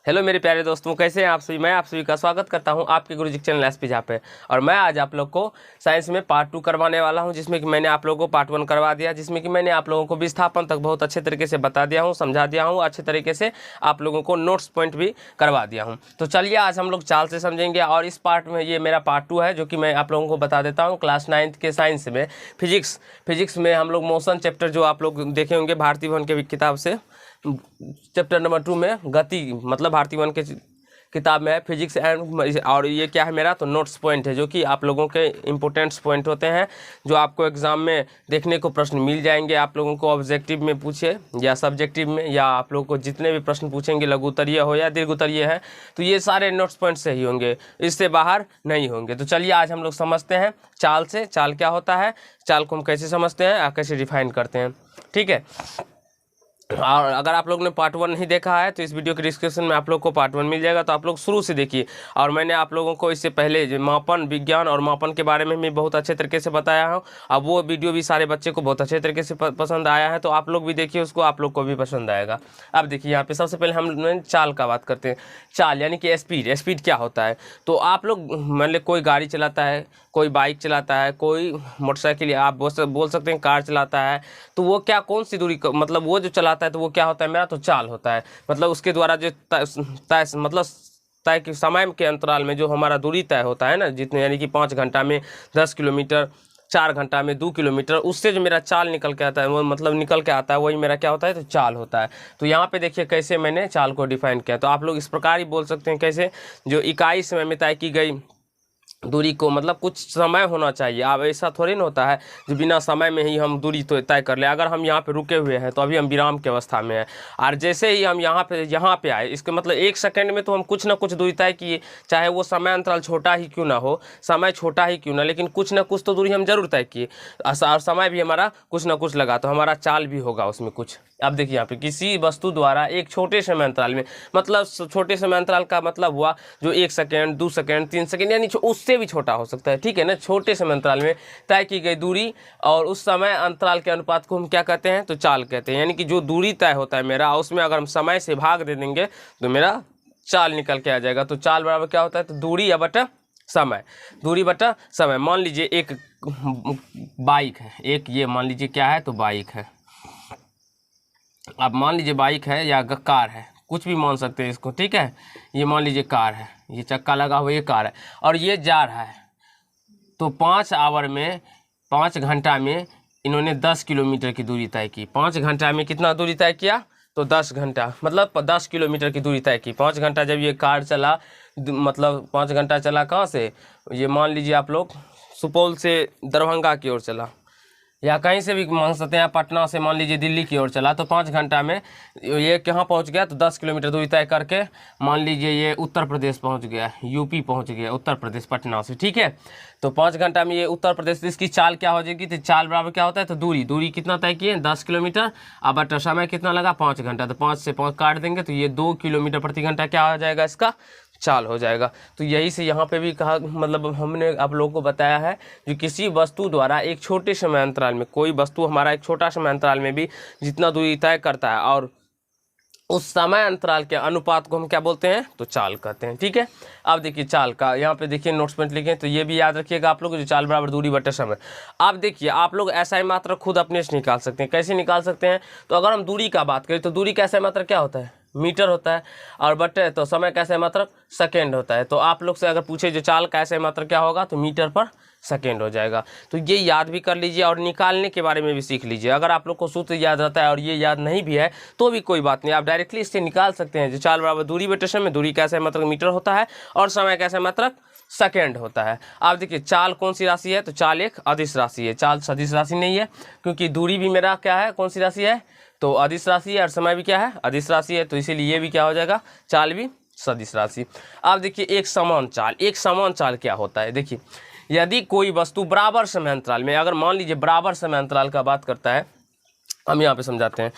Hello मेरे प्यारे दोस्तों, कैसे हैं आप सभी। मैं आप सभी का स्वागत करता हूं आपके गुरुजी चैनल एसपी झा पे। और मैं आज आप लोग को साइंस में पार्ट 2 करवाने वाला हूं, जिसमें कि मैंने आप लोगों को पार्ट 1 करवा दिया, जिसमें कि मैंने आप लोगों को विस्थापन तक बहुत अच्छे तरीके से बता दिया हूं, समझा दिया हूं, अच्छे तरीके से आप लोगों को नोट्स पॉइंट भी करवा दिया हूँ। तो चलिए आज हम लोग चाल से समझेंगे। और इस पार्ट में ये मेरा पार्ट 2 है, जो कि मैं आप लोगों को बता देता हूँ। क्लास 9th के साइंस में फिजिक्स में हम लोग मोशन चैप्टर जो आप लोग देखे होंगे भारती भवन के किताब से, चैप्टर नंबर 2 में गति मतलब भारती भवन के किताब में है फिजिक्स एंड। और ये क्या है मेरा, तो नोट्स पॉइंट है, जो कि आप लोगों के इंपॉर्टेंट्स पॉइंट होते हैं, जो आपको एग्जाम में देखने को प्रश्न मिल जाएंगे। आप लोगों को ऑब्जेक्टिव में पूछे या सब्जेक्टिव में, या आप लोगों को जितने भी प्रश्न पूछेंगे, लघु उत्तरीय हो या दीर्घ उत्तरीय है, तो ये सारे नोट्स पॉइंट से ही होंगे, इससे बाहर नहीं होंगे। तो चलिए आज हम लोग समझते हैं चाल से। चाल क्या होता है, चाल को हम कैसे समझते हैं और कैसे डिफाइन करते हैं, ठीक है। और अगर आप लोग ने पार्ट 1 नहीं देखा है तो इस वीडियो के डिस्क्रिप्शन में आप लोग को पार्ट 1 मिल जाएगा, तो आप लोग शुरू से देखिए। और मैंने आप लोगों को इससे पहले मापन विज्ञान और मापन के बारे में भी बहुत अच्छे तरीके से बताया हूँ। अब वो वीडियो भी सारे बच्चे को बहुत अच्छे तरीके से पसंद आया है, तो आप लोग भी देखिए उसको, आप लोग को भी पसंद आएगा। अब देखिए यहाँ पे सबसे पहले हम चाल का बात करते हैं। चाल यानी कि स्पीड क्या होता है। तो आप लोग मान लो कोई गाड़ी चलाता है, कोई बाइक चलाता है, कोई मोटरसाइकिल, आप बोल सकते हैं कार चलाता है, तो वो क्या कौन सी दूरी मतलब वो जो चलाता है तो वो क्या होता है मेरा, तो चाल होता है। मतलब उसके द्वारा जो तय समय के अंतराल में जो हमारा दूरी तय होता है ना, जितने यानी कि 5 घंटा में 10 किलोमीटर, 4 घंटा में 2 किलोमीटर, उससे जो मेरा चाल निकल के आता है, वो मतलब निकल के आता है, वही मेरा क्या होता है, तो चाल होता है। तो यहाँ पे देखिए कैसे मैंने चाल को डिफाइन किया। तो आप लोग इस प्रकार ही बोल सकते हैं, कैसे, जो इकाई समय में तय की गई दूरी को, मतलब कुछ समय होना चाहिए। अब ऐसा थोड़ी ना होता है जो बिना समय में ही हम दूरी तो तय कर ले। अगर हम यहाँ पे रुके हुए हैं तो अभी हम विराम की अवस्था में हैं, और जैसे ही हम यहाँ पे आए, इसका मतलब 1 सेकंड में तो हम कुछ ना कुछ दूरी तय किए, चाहे वो समय अंतराल छोटा ही क्यों ना हो, समय छोटा ही क्यों ना, लेकिन कुछ ना कुछ तो दूरी हम जरूर तय किए, और समय भी हमारा कुछ ना कुछ लगा, तो हमारा चाल भी होगा उसमें कुछ। अब देखिए यहाँ पे किसी वस्तु द्वारा एक छोटे समय अंतराल में, मतलब छोटे समय अंतराल का मतलब हुआ जो 1 सेकंड, 2 सेकंड, 3 सेकंड, यानी उससे भी छोटा हो सकता है, ठीक है ना। छोटे समय अंतराल में तय की गई दूरी और उस समय अंतराल के अनुपात को हम क्या कहते हैं, तो चाल कहते हैं। यानी कि जो दूरी तय होता है मेरा, उसमें अगर हम समय से भाग दे देंगे तो मेरा चाल निकल के आ जाएगा। तो चाल बराबर क्या होता है, तो दूरी बटा समय, दूरी बटा समय। मान लीजिए एक बाइक है, एक ये मान लीजिए क्या है, तो बाइक है। अब मान लीजिए बाइक है या कार है, कुछ भी मान सकते हैं इसको, ठीक है। ये मान लीजिए कार है, ये चक्का लगा हुआ ये कार है, और ये जा रहा है। तो 5 घंटा में इन्होंने 10 किलोमीटर की दूरी तय की। 5 घंटा में कितना दूरी तय किया, तो 10 घंटा, मतलब 10 किलोमीटर की दूरी तय की। 5 घंटा जब ये कार चला, मतलब 5 घंटा चला कहाँ से, ये मान लीजिए आप लोग सुपौल से दरभंगा की ओर चला, या कहीं से भी मान सकते हैं, पटना से मान लीजिए दिल्ली की ओर चला, तो 5 घंटा में ये कहाँ पहुंच गया, तो 10 किलोमीटर दूरी तय करके मान लीजिए ये उत्तर प्रदेश पहुंच गया, यूपी पहुंच गया, उत्तर प्रदेश पटना से, ठीक है। तो 5 घंटा में ये उत्तर प्रदेश, इसकी चाल क्या हो जाएगी, तो चाल बराबर क्या होता है, तो दूरी कितना तय किए, 10 किलोमीटर। अब बट समय कितना लगा, 5 घंटा, तो 5 से 5 काट देंगे तो ये 2 किलोमीटर प्रति घंटा क्या हो जाएगा, इसका चाल हो जाएगा। तो यही से यहाँ पे भी कहा, मतलब हमने आप लोगों को बताया है, जो किसी वस्तु द्वारा एक छोटे समय अंतराल में, कोई वस्तु हमारा एक छोटा समय अंतराल में भी जितना दूरी तय करता है, और उस समय अंतराल के अनुपात को हम क्या बोलते हैं, तो चाल कहते हैं, ठीक है। अब देखिए चाल का यहाँ पे देखिए नोट्स पॉइंट लिखे, तो ये भी याद रखिएगा आप लोग, जो चाल बराबर दूरी बटे समय। अब देखिए आप लोग SI मात्रक खुद अपने से निकाल सकते हैं। कैसे निकाल सकते हैं, तो अगर हम दूरी का बात करें तो दूरी का SI मात्रक क्या होता है, मीटर होता है, और बटे तो समय का SI मात्रक सेकेंड होता है। तो आप लोग से अगर पूछे जो चाल का SI मात्रक क्या होगा, तो मीटर पर सेकेंड हो जाएगा। तो ये याद भी कर लीजिए, और निकालने के बारे में भी सीख लीजिए। अगर आप लोग को सूत्र याद रहता है और ये याद नहीं भी है तो भी कोई बात नहीं, आप डायरेक्टली इससे निकाल सकते हैं। जो चाल बराबर दूरी बटे समय, दूरी का SI मात्रक मीटर होता है और समय का SI मात्रक सेकेंड होता है। आप देखिए चाल कौन सी राशि है, तो चाल एक अदिश राशि है। चाल सदिश राशि नहीं है, क्योंकि दूरी भी मेरा क्या है, कौन सी राशि है, तो अदिश राशि है, और समय भी क्या है, अदिश राशि है। तो इसीलिए ये भी क्या हो जाएगा, चाल भी सदिश राशि। आप देखिए एक समान चाल क्या होता है। देखिए यदि कोई वस्तु बराबर समय अंतराल में, अगर मान लीजिए बराबर समय अंतराल का बात करता है, हम यहाँ पे समझाते हैं।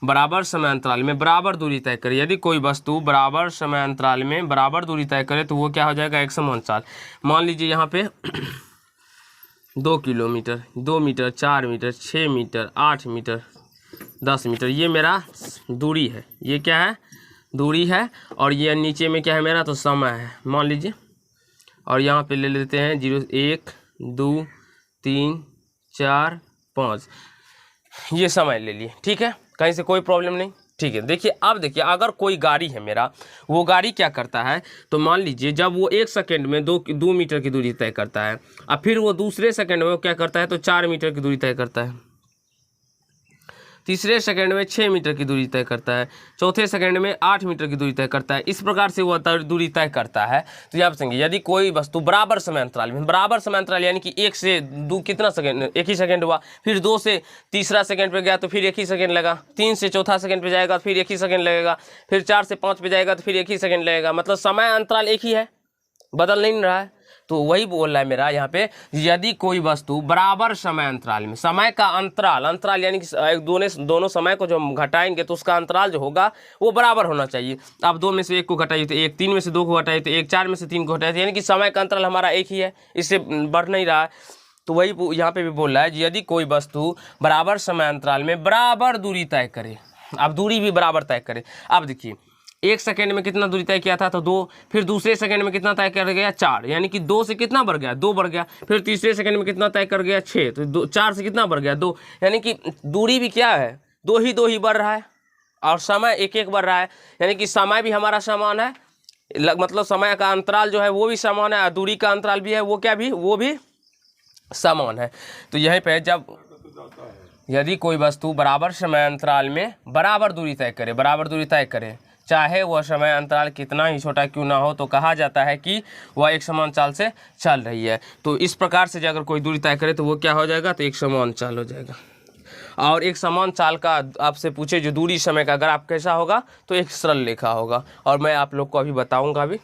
बराबर समय अंतराल में बराबर दूरी तय करे, यदि कोई वस्तु बराबर समय अंतराल में बराबर दूरी तय करे तो वो क्या हो जाएगा, एक समान चाल। मान लीजिए यहाँ पे 2 kilometre, 2 metre, 4 metre, 6 metre, 8 metre, 10 metre, ये मेरा दूरी है। ये क्या है, दूरी है, और ये नीचे में क्या है मेरा, तो समय है मान लीजिए। और यहाँ पे ले लेते हैं 0 1 2 3 4 5, ये समय ले लिए, ठीक है, कहीं से कोई प्रॉब्लम नहीं, ठीक है। देखिए अब देखिए, अगर कोई गाड़ी है मेरा, वो गाड़ी क्या करता है, तो मान लीजिए जब वो 1 सेकंड में 2 मीटर की दूरी तय करता है, और फिर वो दूसरे सेकंड में वो क्या करता है, तो 4 मीटर की दूरी तय करता है, तीसरे सेकंड में 6 मीटर की दूरी तय करता है, चौथे सेकंड में 8 मीटर की दूरी तय करता है। इस प्रकार से वो दूरी तय करता है। तो यहाँ समझिए, यदि कोई वस्तु बराबर समय अंतराल में, बराबर समय अंतराल यानी कि 1 से 2 कितना सेकंड, 1 ही सेकंड हुआ, फिर 2 से तीसरा सेकंड पे गया तो फिर 1 ही सेकंड लगा, 3 से चौथा सेकंड पे जाएगा तो फिर 1 ही सेकंड लगेगा, फिर 4 से 5 पे जाएगा तो फिर 1 ही सेकंड लगेगा, मतलब समय अंतराल एक ही है, बदल नहीं रहा है। तो वही बोल रहा है मेरा यहाँ पे, यदि कोई वस्तु बराबर समय अंतराल में, समय का अंतराल यानी कि दोनों समय को जो हम घटाएंगे तो उसका अंतराल जो होगा वो बराबर होना चाहिए। अब 2 में से 1 को घटाइए तो 1, 3 में से 2 को घटाइए तो 1, 4 में से 3 को घटाइए, यानी कि समय का अंतराल हमारा एक ही है, इससे बढ़ नहीं रहा है। तो वही यहाँ पे भी बोल रहा है, यदि कोई वस्तु बराबर समय अंतराल में बराबर दूरी तय करे, अब दूरी भी बराबर तय करे। अब देखिए 1 सेकंड में कितना दूरी तय किया था, तो 2, फिर दूसरे सेकंड में कितना तय कर गया, 4, यानी कि 2 से कितना बढ़ गया, 2 बढ़ गया, फिर तीसरे सेकंड में कितना तय कर गया, 6, तो 4 से कितना बढ़ गया, 2, यानी कि दूरी भी क्या है, 2 ही बढ़ रहा है, और समय 1 बढ़ रहा है, यानी कि समय भी हमारा समान है, मतलब समय का अंतराल जो है वो भी समान है, और दूरी का अंतराल भी है, वो क्या भी, वो भी समान है। तो यहीं पर जब यदि कोई वस्तु बराबर समय अंतराल में बराबर दूरी तय करे, चाहे वह समय अंतराल कितना ही छोटा क्यों ना हो, तो कहा जाता है कि वह एक समान चाल से चल रही है। तो इस प्रकार से अगर कोई दूरी तय करे तो वो क्या हो जाएगा, तो एक समान चाल हो जाएगा। और एक समान चाल का आपसे पूछे जो दूरी समय का ग्राफ कैसा होगा, तो एक सरल रेखा होगा, और मैं आप लोग को अभी बताऊंगा अभी।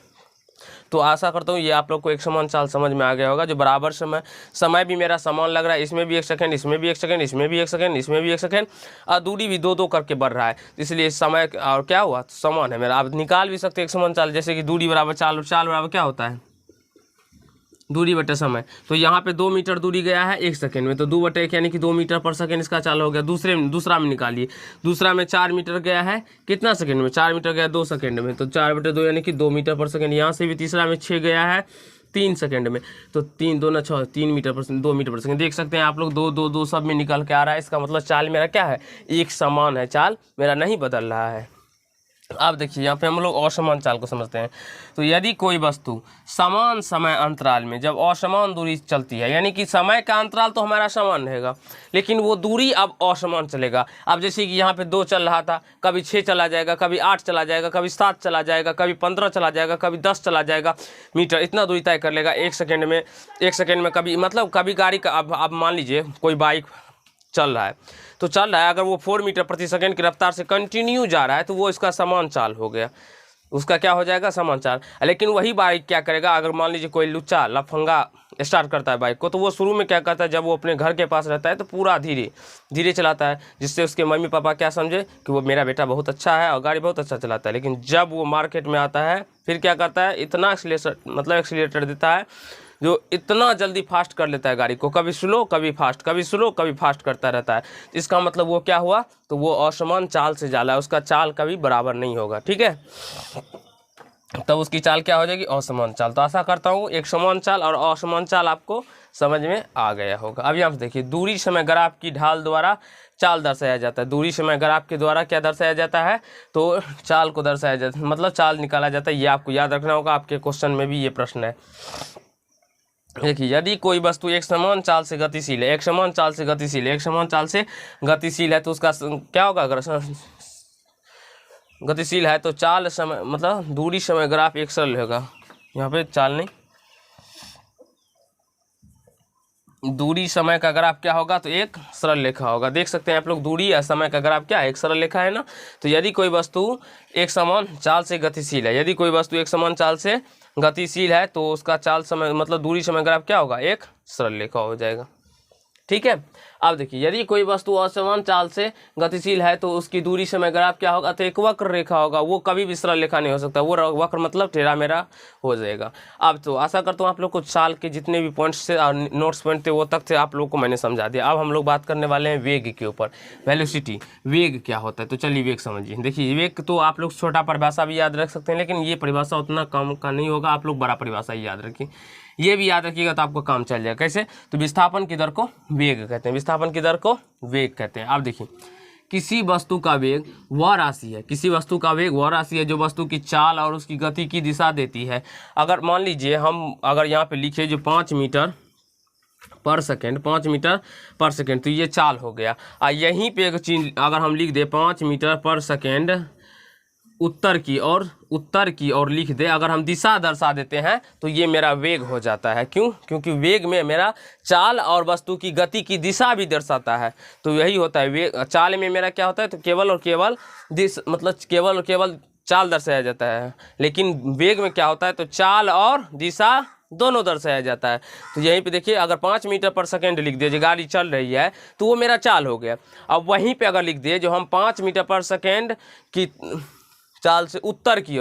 तो आशा करता हूँ ये आप लोग को एक समान चाल समझ में आ गया होगा। जो बराबर समय भी मेरा समान लग रहा है, इसमें भी 1 सेकंड, इसमें भी 1 सेकंड, इसमें भी 1 सेकंड, इसमें भी 1 सेकंड, और दूरी भी 2-2 करके बढ़ रहा है, इसलिए समय और क्या हुआ, समान है मेरा। आप निकाल भी सकते हैं एक समान चाल, जैसे कि दूरी बराबर चाल बराबर क्या होता है, दूरी बटे समय। तो यहाँ पे 2 मीटर दूरी गया है 1 सेकंड में, तो 2/1 यानी कि 2 मीटर पर सेकंड इसका चाल हो गया। दूसरा में निकालिए, दूसरा में 4 मीटर गया है कितना सेकंड में, 4 मीटर गया 2 सेकंड में, तो 4/2 यानी कि 2 मीटर पर सेकंड। यहाँ से भी तीसरा में 6 गया है 3 सेकंड में, तो 3 2 6 3 मीटर पर सेकंड, 2 मीटर पर सेकंड। देख सकते हैं आप लोग 2 2 2 सब में निकल के आ रहा है। इसका मतलब चाल मेरा क्या है, एक समान है, चाल मेरा नहीं बदल रहा है। अब देखिए यहाँ पे हम लोग असमान चाल को समझते हैं। तो यदि कोई वस्तु समान समय अंतराल में जब असमान दूरी चलती है, यानी कि समय का अंतराल तो हमारा समान रहेगा, लेकिन वो दूरी अब असमान चलेगा। अब जैसे कि यहाँ पे 2 चल रहा था, कभी 6 चला जाएगा, कभी 8 चला जाएगा, कभी 7 चला जाएगा, कभी 15 चला जाएगा, कभी 10 चला जाएगा मीटर, इतना दूरी तय कर लेगा 1 सेकेंड में। कभी मतलब कभी गाड़ी का अब मान लीजिए कोई बाइक चल रहा है, अगर वो 4 मीटर प्रति सेकंड की रफ्तार से कंटिन्यू जा रहा है, तो वो इसका समान चाल हो गया, उसका क्या हो जाएगा, समान चाल। लेकिन वही बाइक क्या करेगा, अगर मान लीजिए कोई लुच्चा लफंगा स्टार्ट करता है बाइक को, तो वो शुरू में क्या करता है, जब वो अपने घर के पास रहता है तो पूरा धीरे धीरे चलाता है, जिससे उसके मम्मी पापा क्या समझे कि वो मेरा बेटा बहुत अच्छा है और गाड़ी बहुत अच्छा चलाता है। लेकिन जब वो मार्केट में आता है, फिर क्या करता है, इतना एक्सीलरेटर देता है जो इतना जल्दी फास्ट कर लेता है गाड़ी को, कभी स्लो कभी फास्ट, कभी स्लो कभी फास्ट करता रहता है। इसका मतलब वो क्या हुआ, तो वो असमान चाल से जाला है, उसका चाल कभी बराबर नहीं होगा, ठीक है। तब उसकी चाल क्या हो जाएगी, असमान चाल। तो आशा करता हूँ एक समान चाल और असमान चाल आपको समझ में आ गया होगा। अब यहाँ देखिए, दूरी समय ग्राफ की ढाल द्वारा चाल दर्शाया जाता है। दूरी समय ग्राफ के द्वारा क्या दर्शाया जाता है, तो चाल को दर्शाया जाता है, मतलब चाल निकाला जाता है। ये आपको याद रखना होगा, आपके क्वेश्चन में भी ये प्रश्न है। देखिए, यदि कोई वस्तु एक समान चाल से गतिशील है, तो उसका क्या होगा, अगर गतिशील है तो चाल समय मतलब दूरी समय ग्राफ एक सरल होगा। यहाँ पे चाल नहीं, दूरी समय का ग्राफ क्या होगा, तो एक सरल रेखा होगा। देख सकते हैं आप लोग, दूरी या समय का ग्राफ क्या है, एक सरल रेखा है ना। तो यदि कोई वस्तु एक समान चाल से गतिशील है, तो उसका चाल समय मतलब दूरी समय ग्राफ क्या होगा, एक सरल रेखा हो जाएगा, ठीक है। अब देखिए यदि कोई वस्तु असमान चाल से गतिशील है तो उसकी दूरी समय ग्राफ क्या होगा, तो एक वक्र रेखा होगा, वो कभी भी सरल रेखा नहीं हो सकता, वो वक्र मतलब टेढ़ा मेढ़ा हो जाएगा। अब तो आशा करता हूँ आप लोग को चाल के जितने भी पॉइंट्स थे और नोट्स पॉइंट थे वो तक थे आप लोग को मैंने समझा दिया। अब हम लोग बात करने वाले हैं वेग के ऊपर, वेलोसिटी, वेग क्या होता है। तो चलिए वेग समझिए। देखिए वेग तो आप लोग छोटा परिभाषा भी याद रख सकते हैं, लेकिन ये परिभाषा उतना काम का नहीं होगा, आप लोग बड़ा परिभाषा ही याद रखिए। ये भी याद रखिएगा तो आपको काम चल जाएगा। कैसे, तो विस्थापन की दर को वेग कहते हैं, विस्थापन की दर को वेग कहते हैं। आप देखिए किसी वस्तु का वेग वह राशि है, किसी वस्तु का वेग वह राशि है जो वस्तु की चाल और उसकी गति की दिशा देती है। अगर मान लीजिए हम अगर यहाँ पे लिखे जो 5 मीटर पर सेकेंड, 5 मीटर पर सेकेंड, तो ये चाल हो गया। और यहीं पे एक चीज अगर हम लिख दे 5 मीटर पर सेकेंड उत्तर की ओर लिख दे, अगर हम दिशा दर्शा देते हैं तो ये मेरा वेग हो जाता है। क्यों, क्योंकि वेग में मेरा चाल और वस्तु की गति की दिशा भी दर्शाता है। तो यही होता है वेग। चाल में मेरा क्या होता है, तो केवल और केवल केवल और केवल चाल दर्शाया जाता है, लेकिन वेग में क्या होता है, तो चाल और दिशा दोनों दर्शाया जाता है। तो यहीं पे देखिए अगर 5 मीटर पर सेकेंड लिख दिए जो गाड़ी चल रही है तो वो मेरा चाल हो गया। अब वहीं पे अगर लिख दिए जो हम 5 मीटर पर सेकेंड की चाल से उत्तर की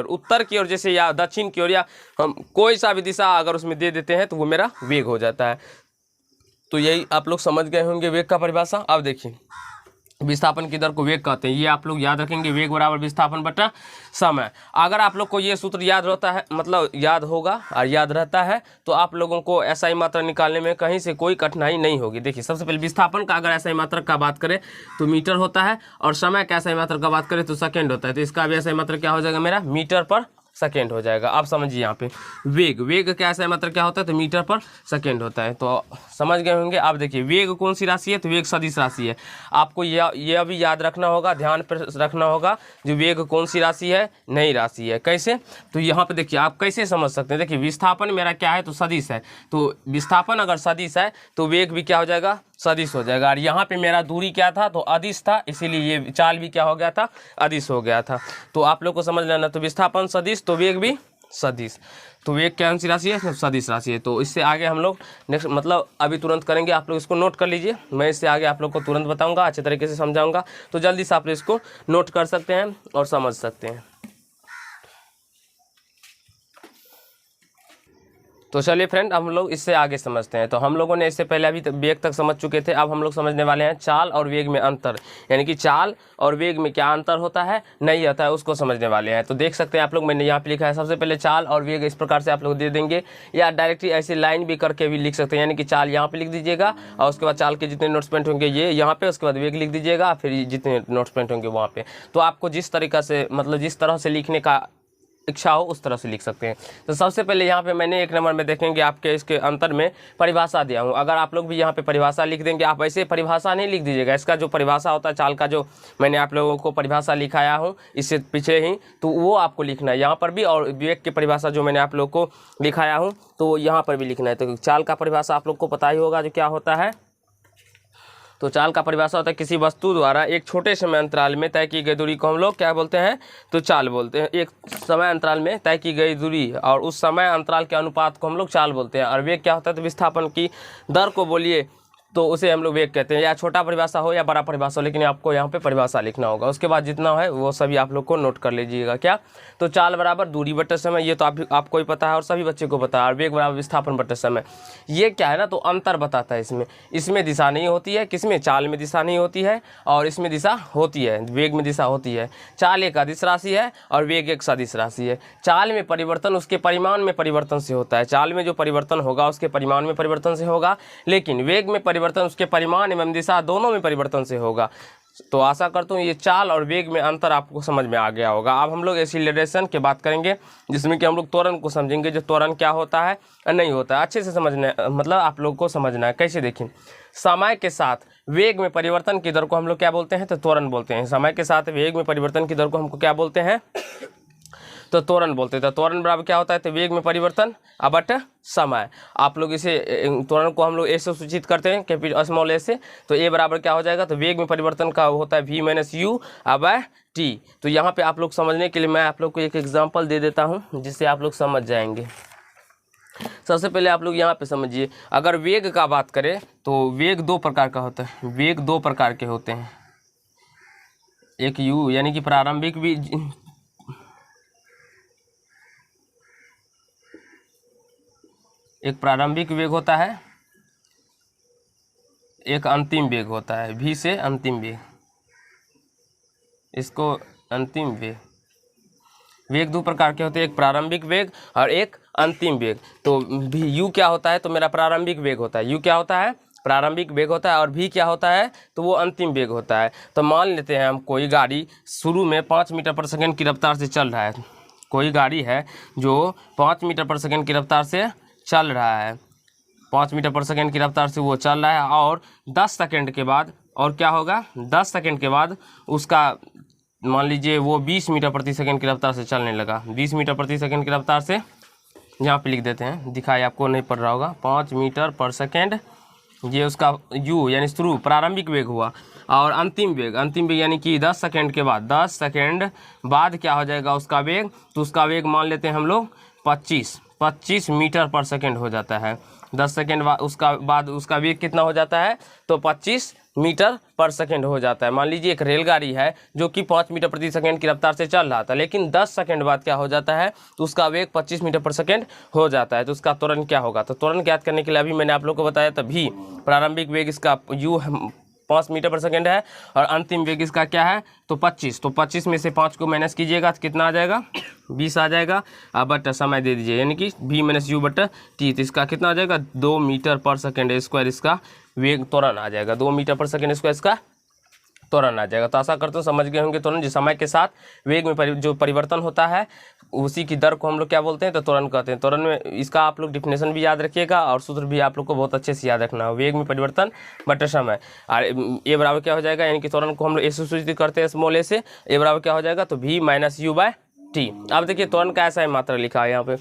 ओर जैसे या दक्षिण की ओर या हम कोई सा भी दिशा अगर उसमें दे देते हैं तो वो मेरा वेग हो जाता है। तो यही आप लोग समझ गए होंगे वेग का परिभाषा। अब देखिए विस्थापन की दर को वेग कहते हैं, ये आप लोग याद रखेंगे, वेग बराबर विस्थापन बटा समय। अगर आप लोग को ये सूत्र याद रहता है, मतलब याद होगा और याद रहता है, तो आप लोगों को SI मात्रा निकालने में कहीं से कोई कठिनाई नहीं होगी। देखिए सबसे पहले विस्थापन का अगर SI मात्रा का बात करें तो मीटर होता है, और समय का SI मात्रा का बात करें तो सेकेंड होता है। तो इसका भी SI मात्रा क्या हो जाएगा, मेरा मीटर पर सेकेंड हो जाएगा। आप समझिए यहाँ पे वेग क्या SI मात्रा क्या होता है, तो मीटर पर सेकेंड होता है। तो समझ गए होंगे। आप देखिए वेग कौन सी राशि है, तो वेग सदिश राशि है। आपको ये अभी याद रखना होगा, ध्यान पर रखना होगा जो वेग कौन सी राशि है, नई राशि है। कैसे, तो यहाँ पे देखिए आप कैसे समझ सकते हैं। देखिए विस्थापन मेरा क्या है, तो सदिश है, तो विस्थापन अगर सदिश है तो वेग भी क्या हो जाएगा, सदिश हो जाएगा। और यहाँ पे मेरा दूरी क्या था, तो अदिश था, इसीलिए ये चाल भी क्या हो गया था, अदिश हो गया था। तो आप लोग को समझ लेना, तो विस्थापन सदिश तो वेग भी सदिश। तो वेग कौन सी राशि है, सदिश राशि है। तो इससे आगे हम लोग नेक्स्ट मतलब अभी तुरंत करेंगे, आप लोग इसको नोट कर लीजिए। मैं इससे आगे आप लोग को तुरंत बताऊंगा, अच्छे तरीके से समझाऊंगा, तो जल्दी से आप लोग इसको नोट कर सकते हैं और समझ सकते हैं। तो चलिए फ्रेंड हम लोग इससे आगे समझते हैं। तो हम लोगों ने इससे पहले अभी वेग तक समझ चुके थे, अब हम लोग समझने वाले हैं चाल और वेग में अंतर, यानी कि चाल और वेग में क्या अंतर होता है, नहीं होता है, उसको समझने वाले हैं। तो देख सकते हैं आप लोग, मैंने यहाँ पे लिखा है सबसे पहले चाल और वेग, इस प्रकार से आप लोग दे देंगे, या डायरेक्टली ऐसे लाइन भी करके भी लिख सकते हैं, यानी कि चाल यहाँ पे लिख दीजिएगा और उसके बाद चाल के जितने नोट्स पॉइंट होंगे ये यहाँ पे, उसके बाद वेग लिख दीजिएगा, फिर जितने नोट्स पॉइंट होंगे वहाँ पे। तो आपको जिस तरीका से मतलब जिस तरह से लिखने का इच्छा हो उस तरह से लिख सकते हैं। तो सबसे पहले यहाँ पे मैंने 1 नंबर में देखेंगे आपके इसके अंतर में परिभाषा दिया हूँ। अगर आप लोग भी यहाँ पे परिभाषा लिख देंगे, आप ऐसे परिभाषा नहीं लिख दीजिएगा, इसका जो परिभाषा होता है चाल का, जो मैंने आप लोगों को परिभाषा लिखाया हूँ इससे पीछे ही, तो वो आपको लिखना है यहाँ पर भी, और वेग की परिभाषा जो मैंने आप लोग को लिखाया हूँ तो यहाँ पर भी लिखना है। तो चाल का परिभाषा आप लोग को पता ही होगा जो क्या होता है। तो चाल का परिभाषा होता है किसी वस्तु द्वारा एक छोटे समय अंतराल में तय की गई दूरी को हम लोग क्या बोलते हैं, तो चाल बोलते हैं। एक समय अंतराल में तय की गई दूरी और उस समय अंतराल के अनुपात को हम लोग चाल बोलते हैं। और वेग क्या होता है, तो विस्थापन की दर को बोलिए तो उसे हम लोग वेग कहते हैं, या छोटा परिभाषा हो या बड़ा परिभाषा हो, लेकिन आपको यहाँ पे परिभाषा लिखना होगा। उसके बाद जितना है वो सभी आप लोग को नोट कर लीजिएगा। क्या, तो चाल बराबर दूरी बटे समय, ये तो आपको ही पता है और सभी बच्चे को पता है। और वेग बराबर विस्थापन बटे समय, ये क्या है ना, तो अंतर बताता है। इसमें दिशा नहीं होती है, किसमें, चाल में दिशा नहीं होती है और इसमें दिशा होती है, वेग में दिशा होती है। चाल एक अदिश राशि है और वेग एक सदिश राशि है। चाल में परिवर्तन उसके परिमाण में परिवर्तन से होता है, चाल में जो परिवर्तन होगा उसके परिमाण में परिवर्तन से होगा, लेकिन वेग में परिवर्तन उसके परिमाण एवं दिशा दोनों में परिवर्तन से होगा। तो आशा करता हूँ ये चाल और वेग में अंतर आपको समझ में आ गया होगा। अब हम लोग एक्सीलरेशन की बात करेंगे, जिसमें कि हम लोग त्वरण को समझेंगे, जो त्वरण क्या होता है नहीं होता है, अच्छे से समझना है, मतलब आप लोग को समझना है। कैसे, देखिए समय के साथ वेग में परिवर्तन की दर को हम लोग क्या बोलते हैं, तो त्वरण बोलते हैं। समय के साथ वेग में परिवर्तन की दर को हमको क्या बोलते हैं, तो त्वरण बोलते हैं। तो त्वरण बराबर क्या होता है, तो वेग में परिवर्तन बट समय। आप लोग इसे त्वरण को हम लोग ए से सूचित करते हैं, कैपिटल स्मॉल ए से। तो ए बराबर क्या हो जाएगा, तो वेग में परिवर्तन का होता है v minus u by t. तो यहाँ पे आप लोग समझने के लिए मैं आप लोग को एक एग्जांपल दे देता हूँ जिससे आप लोग समझ जाएंगे। सबसे पहले आप लोग यहाँ पे समझिए, अगर वेग का बात करें तो वेग दो प्रकार का होता है, वेग दो प्रकार के होते हैं। एक u यानी कि प्रारंभिक भी, एक प्रारंभिक वेग होता है, एक अंतिम वेग होता है, v से अंतिम वेग, इसको अंतिम वेग। वेग दो प्रकार के होते हैं, एक प्रारंभिक वेग और एक अंतिम वेग। तो u क्या होता है, तो मेरा प्रारंभिक वेग होता है, u क्या होता है, प्रारंभिक वेग होता है, और v क्या होता है, तो वो अंतिम वेग होता है। तो मान लेते हैं हम कोई गाड़ी शुरू में 5 मीटर पर सेकंड की रफ्तार से चल रहा है, कोई गाड़ी है जो 5 मीटर पर सेकंड की रफ्तार से चल रहा है, 5 मीटर पर सेकंड की रफ्तार से वो चल रहा है, और 10 सेकंड के बाद, और क्या होगा, 10 सेकंड के बाद उसका मान लीजिए वो 20 मीटर प्रति सेकंड की रफ्तार से चलने लगा, 20 मीटर प्रति सेकंड की रफ्तार से, यहाँ पे लिख देते हैं, दिखाई आपको नहीं पड़ रहा होगा, 5 मीटर पर सेकंड, ये उसका u यानी शुरू प्रारंभिक वेग हुआ। और अंतिम वेग यानी कि 10 सेकंड के बाद, 10 सेकंड बाद क्या हो जाएगा उसका वेग, तो उसका वेग मान लेते हैं हम लोग 25 मीटर पर सेकंड हो जाता है। 10 सेकंड बाद उसका वेग कितना हो जाता है, तो 25 मीटर पर सेकंड हो जाता है। मान लीजिए एक रेलगाड़ी है जो कि 5 मीटर प्रति सेकंड की रफ्तार से चल रहा था, लेकिन 10 सेकंड बाद क्या हो जाता है, तो उसका वेग 25 मीटर पर सेकंड हो जाता है। तो उसका त्वरण क्या होगा, तो त्वरण ज्ञात करने के लिए अभी मैंने आप लोग को बताया था v, प्रारंभिक वेग इसका u 5 मीटर पर सेकंड है, और अंतिम वेग इसका क्या है, तो 25। तो 25 में से 5 को माइनस कीजिएगा तो कितना आ जाएगा, 20 आ जाएगा। अब बट समय दे दीजिए, यानी कि v minus u but t, तो इसका कितना आ जाएगा, 2 मीटर पर सेकंड स्क्वायर इसका वेग त्वरण आ जाएगा, 2 मीटर पर सेकंड स्क्वायर इसका त्वरण आ जाएगा। तो आशा करता हूँ समझ गए होंगे त्वरण, जो समय के साथ वेग में जो परिवर्तन होता है उसी की दर को हम लोग क्या बोलते हैं, तो त्वरण कहते हैं। त्वरण में इसका आप लोग डिफिनेशन भी याद रखिएगा, और सूत्र भी आप लोग को बहुत अच्छे से याद रखना है, वेग में परिवर्तन बटे समय। और ए बराबर क्या हो जाएगा, यानी कि त्वरण को हम लोग ए से सूचित करते हैं, स्मॉल ए से, ए बराबर क्या हो जाएगा, तो v minus u by t. अब देखिए त्वरण का ऐसा है मात्रा लिखा है यहाँ पे,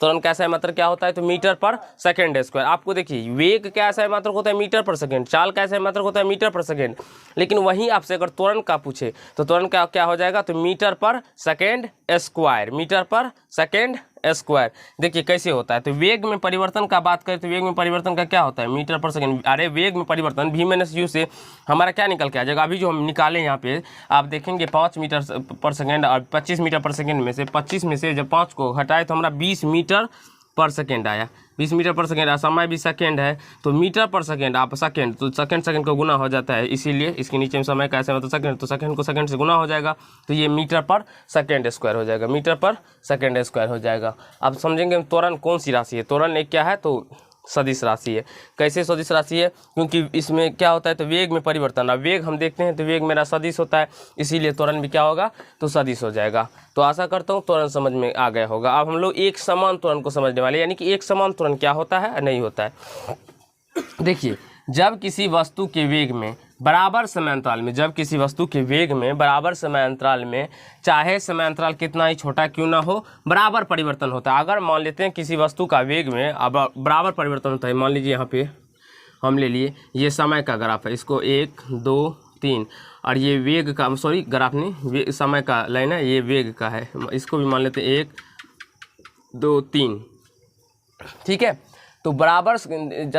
त्वरण का ऐसा मात्रक क्या होता है, तो मीटर पर सेकंड स्क्वायर। आपको देखिए वेग का ऐसा मात्रक होता है मीटर पर सेकंड, चाल का ऐसा मात्रक होता है मीटर पर सेकंड, लेकिन वहीं आपसे अगर त्वरण का पूछे तो त्वरण का क्या हो जाएगा, तो मीटर पर सेकंड स्क्वायर, मीटर पर सेकंड स्क्वायर। देखिए कैसे होता है, तो वेग में परिवर्तन का बात करें तो वेग में परिवर्तन का क्या होता है, मीटर पर सेकंड। अरे वेग में परिवर्तन v माइनस u से हमारा क्या निकल के आ जाएगा, अभी जो हम निकाले यहाँ पे आप देखेंगे 5 मीटर पर सेकंड और 25 मीटर पर सेकंड में से 25 में से जब 5 को हटाए तो हमारा 20 मीटर पर सेकेंड आया, 20 मीटर पर सेकेंड। समय भी सेकेंड है, तो मीटर पर सेकेंड आप सेकेंड, तो सेकेंड को गुना हो जाता है, इसीलिए इसके नीचे में समय का ऐसे मतलब सेकेंड, तो सेकेंड को सेकेंड से गुना हो जाएगा, तो ये मीटर पर सेकेंड स्क्वायर हो जाएगा, मीटर पर सेकेंड स्क्वायर हो जाएगा। अब समझेंगे त्वरण कौन सी राशि है, त्वरण एक क्या है, तो सदिश राशि है। कैसे सदिश राशि है, क्योंकि इसमें क्या होता है, तो वेग में परिवर्तन। अब वेग हम देखते हैं तो वेग मेरा सदिश होता है, इसीलिए त्वरण भी क्या होगा, तो सदिश हो जाएगा। तो आशा करता हूँ त्वरण समझ में आ गया होगा। अब हम लोग एक समान त्वरण को समझने वाले, यानी कि एक समान त्वरण क्या होता है नहीं होता है। देखिए जब किसी वस्तु के वेग में बराबर समय अंतराल में, जब किसी वस्तु के वेग में बराबर समय अंतराल में, चाहे समय अंतराल कितना ही छोटा क्यों ना हो, बराबर परिवर्तन होता है। अगर मान लेते हैं किसी वस्तु का वेग में अब बराबर परिवर्तन होता है, मान लीजिए यहाँ पे हम ले लिए ये समय का ग्राफ है, इसको 1 2 3, और ये वेग का, सॉरी ग्राफ नहीं, समय का लाइन है, ये वेग का है, इसको भी मान लेते हैं 1 2 3, ठीक है। तो बराबर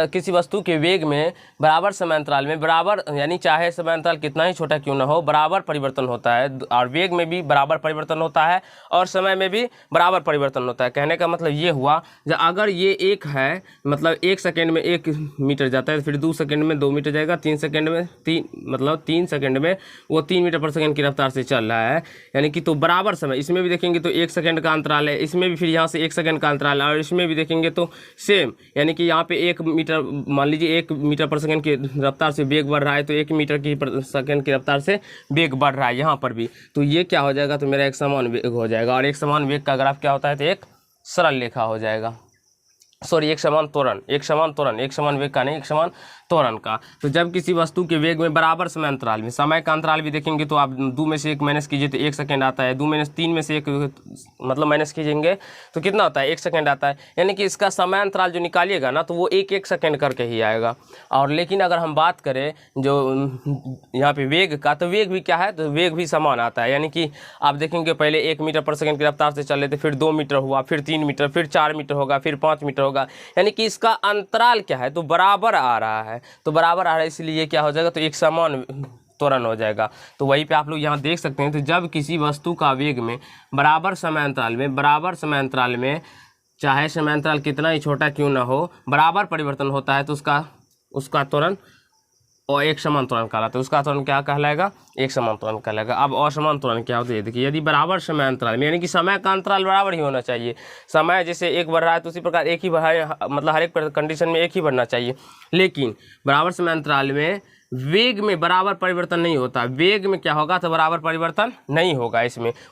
किसी वस्तु के वेग में बराबर समय अंतराल में बराबर, यानी चाहे समय अंतराल कितना ही छोटा क्यों ना हो, बराबर परिवर्तन होता है, और वेग में भी बराबर परिवर्तन होता है और समय में भी बराबर परिवर्तन होता है। कहने का मतलब ये हुआ, जब अगर ये एक है, मतलब 1 सेकेंड में 1 मीटर जाता है, फिर 2 सेकेंड में 2 मीटर जाएगा, 3 सेकेंड में 3, मतलब 3 सेकेंड में वो 3 मीटर पर सेकेंड की रफ्तार से चल रहा है, यानी कि तो बराबर समय। इसमें भी देखेंगे तो 1 सेकेंड का अंतराल है, इसमें भी फिर यहाँ से 1 सेकेंड का अंतराल है, और इसमें भी देखेंगे तो सेम, यानी कि यहाँ पे 1 मीटर, मान लीजिए 1 मीटर पर सेकंड की रफ्तार से वेग बढ़ रहा है, तो 1 मीटर की सेकंड की रफ्तार से वेग बढ़ रहा है यहाँ पर भी, तो ये क्या हो जाएगा, तो मेरा एक समान वेग हो जाएगा। और एक समान वेग का ग्राफ क्या होता है, तो एक सरल रेखा हो जाएगा, सॉरी एक समान त्वरण, एक समान वेग का नहीं, एक समान त्वरण का। तो जब किसी वस्तु के वेग में बराबर समय अंतराल में, समय का अंतराल भी देखेंगे तो आप 2 में से 1 माइनस कीजिए तो 1 सेकेंड आता है, 2 माइनस 3 में से 1 मतलब माइनस कीजिएंगे तो कितना आता है, 1 सेकेंड आता है, यानी कि इसका समय अंतराल जो निकालिएगा ना तो वो 1 सेकेंड करके ही आएगा। और लेकिन अगर हम बात करें जो यहाँ पे वेग का, तो वेग भी क्या है, तो वेग भी समान आता है, यानी कि आप देखेंगे पहले 1 मीटर पर सेकेंड की रफ्तार से चल रहे थे, फिर 2 मीटर हुआ, फिर 3 मीटर, फिर 4 मीटर होगा, फिर 5 मीटर होगा, होगा, यानी कि इसका अंतराल क्या है, तो बराबर आ रहा है, तो बराबर आ रहा है, इसलिए क्या हो जाएगा, तो एक समान त्वरण हो जाएगा। तो वहीं पे आप लोग यहाँ देख सकते हैं, तो जब किसी वस्तु का वेग में बराबर समय अंतराल में चाहे समय अंतराल कितना ही छोटा क्यों ना हो, बराबर परिवर्तन होता है, तो उसका त्वरण और एक समान त्वरण कहलाता है। उसका त्वरण क्या कहलाएगा, एक समान त्वरण कहलाएगा। अब असमान त्वरण क्या होता है, ये देखिए, यदि बराबर समय अंतराल में, यानी कि समय का अंतराल बराबर ही होना चाहिए, समय जैसे एक बढ़ रहा है तो उसी प्रकार एक ही बढ़ा है, मतलब हर एक कंडीशन में एक ही बढ़ना चाहिए, लेकिन बराबर समय अंतराल में वेग में बराबर परिवर्तन नहीं होता। वेग में क्या होगा, तो बराबर परिवर्तन नहीं होगा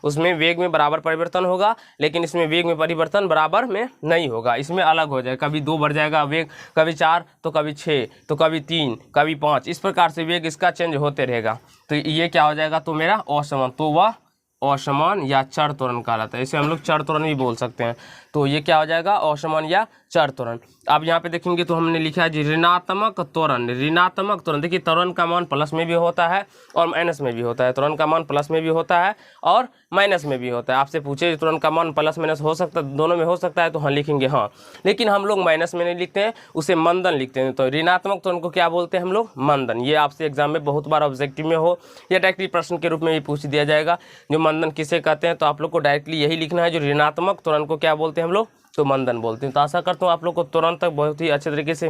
उसमें वेग में बराबर परिवर्तन होगा, लेकिन इसमें वेग में परिवर्तन बराबर में नहीं होगा, इसमें अलग हो जाएगा, कभी 2 बढ़ जाएगा वेग, कभी 4 तो कभी 6 तो कभी 3 कभी 5, इस प्रकार से वेग इसका चेंज होते रहेगा। तो ये क्या हो जाएगा, तो मेरा असमान, तो वह असमान या चर त्वरण कहलाता है। इसे हम लोग चर त्वरण भी बोल सकते हैं। तो ये क्या हो जाएगा, असमान या चर त्वरण। अब यहाँ पे देखेंगे तो हमने लिखा है जी ऋणात्मक त्वरण। ऋणात्मक त्वरण, देखिए त्वरण का मान प्लस में भी होता है और माइनस में भी होता है। त्वरण का मान प्लस में भी होता है और माइनस में भी होता है। आपसे पूछे त्वरण का मान प्लस माइनस हो सकता है, दोनों में हो सकता है, तो हाँ लिखेंगे हाँ, लेकिन हम लोग माइनस में नहीं लिखते हैं, उसे मंदन लिखते हैं। तो ऋणात्मक त्वरण को क्या बोलते हैं हम लोग, मंदन। ये आपसे एग्जाम में बहुत बार ऑब्जेक्टिव में हो या डायरेक्टली प्रश्न के रूप में भी पूछ दिया जाएगा, जो मंदन किसे कहते हैं। तो आप लोग को डायरेक्टली यही लिखना है, जो ऋणात्मक त्वरण को क्या बोलते हैं हम लोग, तो मंदन बोलते हैं। तो आशा करता हूँ आप लोग को तुरंत तक बहुत ही अच्छे तरीके से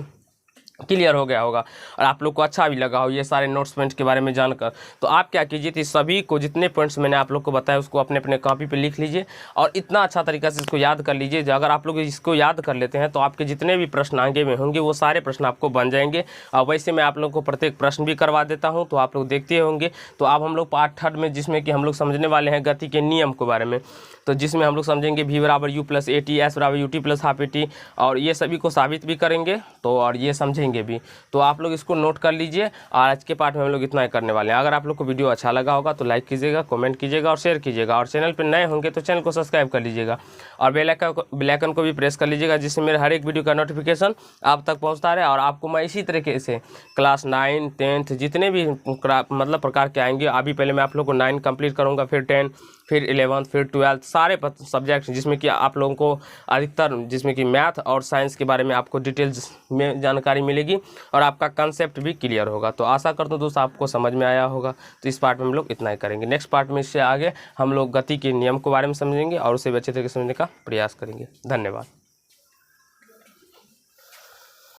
क्लियर हो गया होगा और आप लोग को अच्छा भी लगा हो ये सारे नोट्स पॉइंट्स के बारे में जानकर। तो आप क्या कीजिए, तो सभी को जितने पॉइंट्स मैंने आप लोग को बताया उसको अपने अपने कॉपी पे लिख लीजिए और इतना अच्छा तरीका से इसको याद कर लीजिए। अगर आप लोग इसको याद कर लेते हैं तो आपके जितने भी प्रश्न आगे में होंगे वो सारे प्रश्न आपको बन जाएंगे। और वैसे मैं आप लोग को प्रत्येक प्रश्न भी करवा देता हूँ, तो आप लोग देखते होंगे। तो अब हम लोग पार्ट 3 में, जिसमें कि हम लोग समझने वाले हैं गति के नियम के बारे में, तो जिसमें हम लोग समझेंगे v = u + at, s = ut + ½ at, और ये सभी को साबित भी करेंगे तो और ये समझेंगे भी। तो आप लोग इसको नोट कर लीजिए। और आज के पार्ट में हम लोग इतना ही करने वाले हैं। अगर आप लोग को वीडियो अच्छा लगा होगा तो लाइक कीजिएगा, कमेंट कीजिएगा और शेयर कीजिएगा। और चैनल पर नए होंगे तो चैनल को सब्सक्राइब कर लीजिएगा और बेल आइकन को भी प्रेस कर लीजिएगा, जिससे मेरे हर एक वीडियो का नोटिफिकेशन आप तक पहुँचता रहे। और आपको मैं इसी तरीके से क्लास 9, 10th जितने भी मतलब प्रकार के आएंगे, अभी पहले मैं आप लोग को 9 कंप्लीट करूँगा, फिर 10, फिर 11th, फिर 12th, सारे सब्जेक्ट जिसमें कि आप लोगों को अधिकतर, जिसमें कि मैथ और साइंस के बारे में आपको डिटेल्स में जानकारी मिलेगी और आपका कंसेप्ट भी क्लियर होगा। तो आशा करता हूँ दोस्तों आपको समझ में आया होगा। तो इस पार्ट में हम लोग इतना ही करेंगे। नेक्स्ट पार्ट में इससे आगे हम लोग गति के नियम के बारे में समझेंगे और उसे अच्छे तरीके से समझने का प्रयास करेंगे। धन्यवाद।